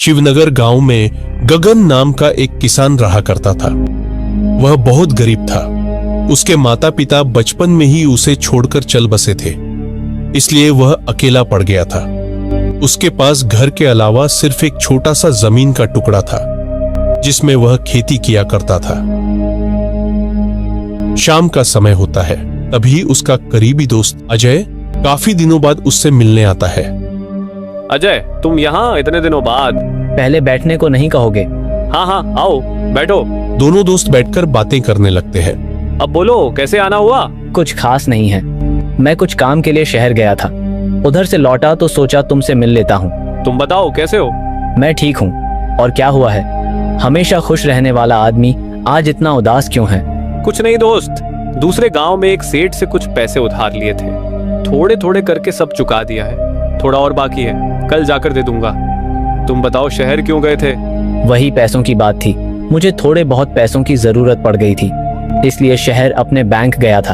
शिवनगर गांव में गगन नाम का एक किसान रहा करता था। वह बहुत गरीब था। उसके माता पिता बचपन में ही उसे छोड़कर चल बसे थे, इसलिए वह अकेला पड़ गया था। उसके पास घर के अलावा सिर्फ एक छोटा सा जमीन का टुकड़ा था, जिसमें वह खेती किया करता था। शाम का समय होता है, तभी उसका करीबी दोस्त अजय काफी दिनों बाद उससे मिलने आता है। अजय, तुम यहाँ इतने दिनों बाद? पहले बैठने को नहीं कहोगे? हाँ हाँ, आओ बैठो। दोनों दोस्त बैठकर बातें करने लगते हैं। अब बोलो, कैसे आना हुआ? कुछ खास नहीं है। मैं कुछ काम के लिए शहर गया था, उधर से लौटा तो सोचा तुमसे मिल लेता हूँ। तुम बताओ, कैसे हो? मैं ठीक हूँ। और क्या हुआ है? हमेशा खुश रहने वाला आदमी आज इतना उदास क्यों है? कुछ नहीं दोस्त, दूसरे गांव में एक सेठ से कुछ पैसे उधार लिए थे। थोड़े थोड़े करके सब चुका दिया है, थोड़ा और बाकी है, कल जाकर दे दूंगा। तुम बताओ, शहर क्यों गए थे? वही पैसों की बात थी। मुझे थोड़े बहुत पैसों की जरूरत पड़ गई थी, इसलिए शहर अपने बैंक गया था।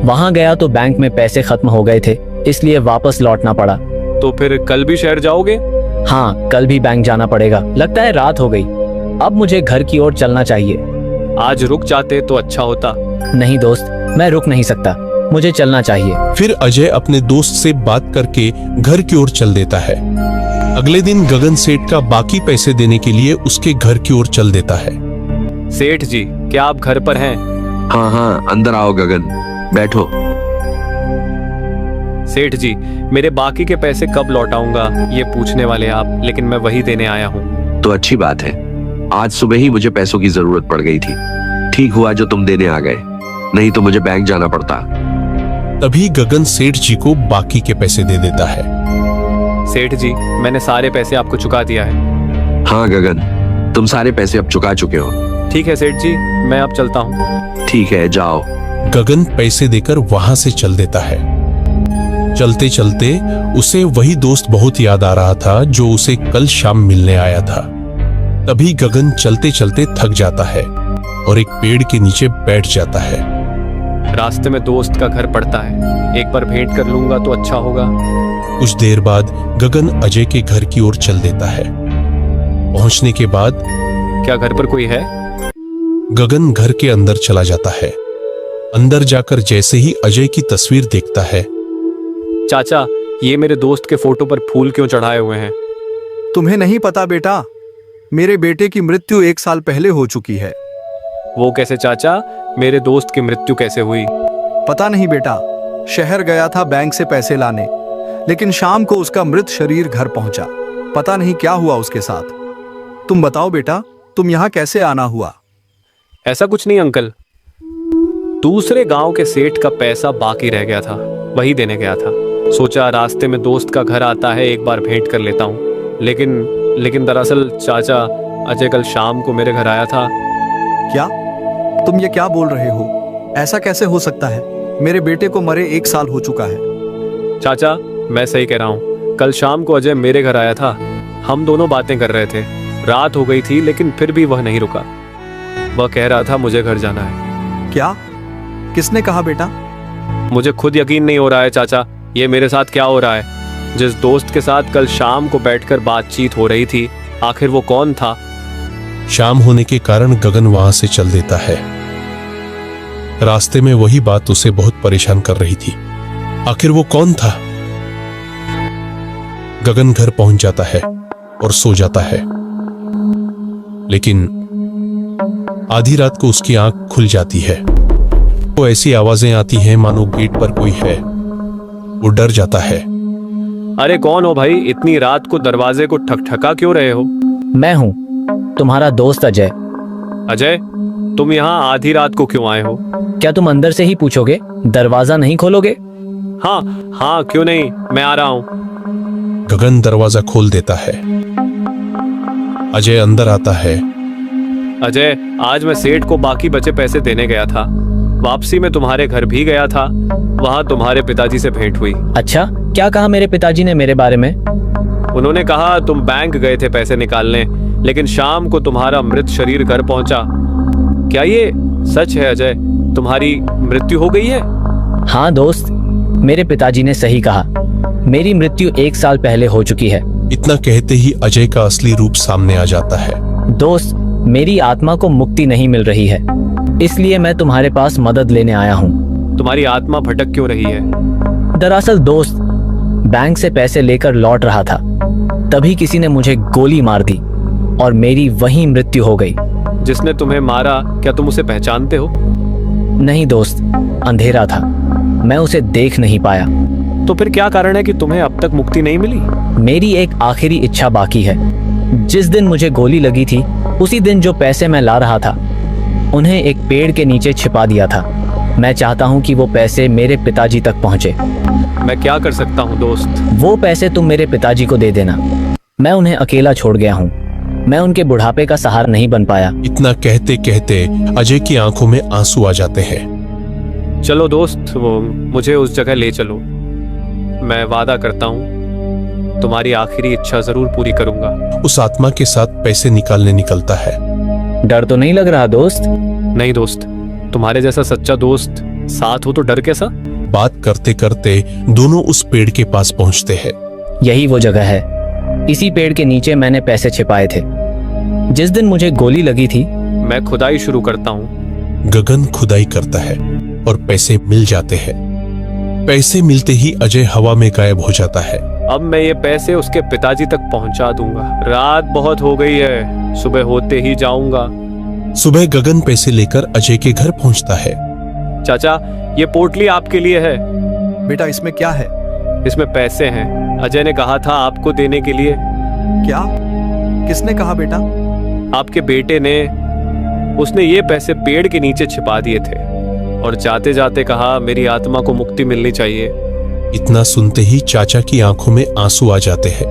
वहां गया तो बैंक में पैसे खत्म हो गए थे, इसलिए वापस लौटना पड़ा। तो फिर कल भी शहर जाओगे? हाँ, कल भी बैंक जाना पड़ेगा। लगता है रात हो गई, अब मुझे घर की ओर चलना चाहिए। आज रुक जाते तो अच्छा होता। नहीं दोस्त, मैं रुक नहीं सकता, मुझे चलना चाहिए। फिर अजय अपने दोस्त से बात करके घर की ओर चल देता है। अगले दिन गगन सेठ का बाकी पैसे देने के लिए उसके घर की ओर चल देता है। सेठ जी, क्या आप घर पर हैं? हाँ हाँ, अंदर आओ गगन, बैठो। सेठ जी, मेरे बाकी के पैसे कब लौटाऊंगा ये पूछने वाले आप, लेकिन मैं वही देने आया हूँ। तो अच्छी बात है, आज सुबह ही मुझे पैसों की जरूरत पड़ गई थी। ठीक हुआ जो तुम देने आ गए, नहीं तो मुझे बैंक जाना पड़ता। तभी गगन सेठ जी को बाकी के पैसे दे देता है। सेठ जी, मैंने सारे पैसे आपको चुका दिया है। हाँ गगन, तुम सारे पैसे अब चुका चुके हो। ठीक है सेठ जी, मैं अब चलता हूँ। ठीक है, जाओ। गगन पैसे देकर वहां से चल देता है। चलते चलते उसे वही दोस्त बहुत याद आ रहा था जो उसे कल शाम मिलने आया था। तभी गगन चलते चलते थक जाता है और एक पेड़ के नीचे बैठ जाता है। रास्ते में दोस्त का घर पड़ता है, एक बार भेंट कर लूंगा तो अच्छा होगा। कुछ देर बाद गगन अजय के घर की ओर चल देता है। पहुंचने के बाद क्या घर पर कोई है? गगन घर के अंदर चला जाता है। अंदर जाकर जैसे ही अजय की तस्वीर देखता है। चाचा, ये मेरे दोस्त के फोटो पर फूल क्यों चढ़ाए हुए हैं? तुम्हें नहीं पता बेटा, मेरे बेटे की मृत्यु 1 साल पहले हो चुकी है। वो कैसे चाचा? मेरे दोस्त की मृत्यु कैसे हुई? पता नहीं बेटा, शहर गया था बैंक से पैसे लाने, लेकिन शाम को उसका मृत शरीर घर पहुंचा। पता नहीं क्या हुआ उसके साथ। तुम बताओ बेटा, तुम यहाँ कैसे आना हुआ? ऐसा कुछ नहीं अंकल, दूसरे गांव के सेठ का पैसा बाकी रह गया था, वही देने गया था। सोचा रास्ते में दोस्त का घर आता है, एक बार भेंट कर लेता हूँ। लेकिन दरअसल चाचा, अजय कल शाम को मेरे घर आया था। क्या? तुम ये क्या बोल रहे हो? ऐसा कैसे हो सकता है? मेरे बेटे को मरे 1 साल हो चुका है। चाचा, मैं सही कह रहा हूँ। कल शाम को अजय मेरे घर आया था, हम दोनों बातें कर रहे थे। रात हो गई थी, लेकिन फिर भी वह नहीं रुका। वह कह रहा था मुझे घर जाना है। क्या? किसने कहा बेटा? मुझे खुद यकीन नहीं हो रहा है चाचा, ये मेरे साथ क्या हो रहा है। जिस दोस्त के साथ कल शाम को बैठकर बातचीत हो रही थी, आखिर वो कौन था? शाम होने के कारण गगन वहां से चल देता है। रास्ते में वही बात उसे बहुत परेशान कर रही थी। आखिर वो कौन था? गगन घर पहुंच जाता है और सो जाता है, लेकिन आधी रात को उसकी आंख खुल जाती है। वो ऐसी आवाजें आती हैं मानो गेट पर कोई है। वो डर जाता है। अरे कौन हो भाई, इतनी रात को दरवाजे को ठकठका क्यों रहे हो? मैं हूँ, तुम्हारा दोस्त अजय। अजय, तुम यहाँ आधी रात को क्यों आए हो? क्या तुम अंदर से ही पूछोगे, दरवाजा नहीं खोलोगे? हाँ हाँ, क्यों नहीं, मैं आ रहा हूँ। गगन दरवाजा खोल देता है। अजय अंदर आता है। अजय, आज मैं सेठ को बाकी बचे पैसे देने गया था। वापसी में तुम्हारे घर भी गया था, वहाँ तुम्हारे पिताजी से भेंट हुई। अच्छा, क्या कहा मेरे पिताजी ने मेरे बारे में? उन्होंने कहा तुम बैंक गए थे पैसे निकालने, लेकिन शाम को तुम्हारा मृत शरीर घर पहुंचा। क्या ये सच है अजय, तुम्हारी मृत्यु हो गई है? हाँ दोस्त, मेरे पिताजी ने सही कहा। मेरी मृत्यु 1 साल पहले हो चुकी है। इतना कहते ही अजय का असली रूप सामने आ जाता है। दोस्त, मेरी आत्मा को मुक्ति नहीं मिल रही है, इसलिए मैं तुम्हारे पास मदद लेने आया हूँ। तुम्हारी आत्मा भटक क्यों रही है? दरअसल दोस्त, बैंक से पैसे लेकर लौट रहा था, तभी किसी ने मुझे गोली मार दी और मेरी वहीं मृत्यु हो गई। जिसने तुम्हें मारा, क्या तुम उसे पहचानते हो? नहीं दोस्त, अंधेरा था, मैं उसे देख नहीं पाया। तो फिर क्या कारण है कि तुम्हें अब तक मुक्ति नहीं मिली? मेरी एक आखिरी इच्छा बाकी है। जिस दिन मुझे गोली लगी थी, उसी दिन जो पैसे मैं ला रहा था, उन्हें एक पेड़ के नीचे छिपा दिया था। मैं चाहता हूँ कि वो पैसे मेरे पिताजी तक पहुँचे। मैं क्या कर सकता हूँ दोस्त? वो पैसे तुम मेरे पिताजी को दे देना। मैं उन्हें अकेला छोड़ गया हूँ, मैं उनके बुढ़ापे का सहारा नहीं बन पाया। इतना कहते कहते अजय की आंखों में आंसू आ जाते हैं। चलो दोस्त, वो मुझे उस जगह ले चलो। मैं वादा करता हूँ तुम्हारी आखिरी इच्छा जरूर पूरी करूंगा। उस आत्मा के साथ पैसे निकालने निकलता है। डर तो नहीं लग रहा दोस्त? नहीं दोस्त, तुम्हारे जैसा सच्चा दोस्त साथ हो तो डर कैसा? बात करते करते दोनों उस पेड़ के पास पहुंचते हैं। यही वो जगह है, इसी पेड़ के नीचे मैंने पैसे छिपाए थे। जिस दिन मुझे गोली लगी थी, मैं खुदाई शुरू करता हूँ। गगन खुदाई करता है और पैसे मिल जाते हैं। पैसे मिलते ही अजय हवा में गायब हो जाता है। अब मैं ये पैसे उसके पिताजी तक पहुंचा दूंगा। रात बहुत हो गई है, सुबह होते ही जाऊंगा। सुबह गगन पैसे लेकर अजय के घर पहुंचता है। चाचा, ये पोटली आपके लिए है। बेटा, इसमें क्या है? इसमें पैसे हैं। अजय ने कहा था आपको देने के लिए। क्या? किसने कहा बेटा? आपके बेटे ने। उसने ये पैसे पेड़ के नीचे छिपा दिए थे और जाते जाते कहा मेरी आत्मा को मुक्ति मिलनी चाहिए। इतना सुनते ही चाचा की आंखों में आंसू आ जाते हैं।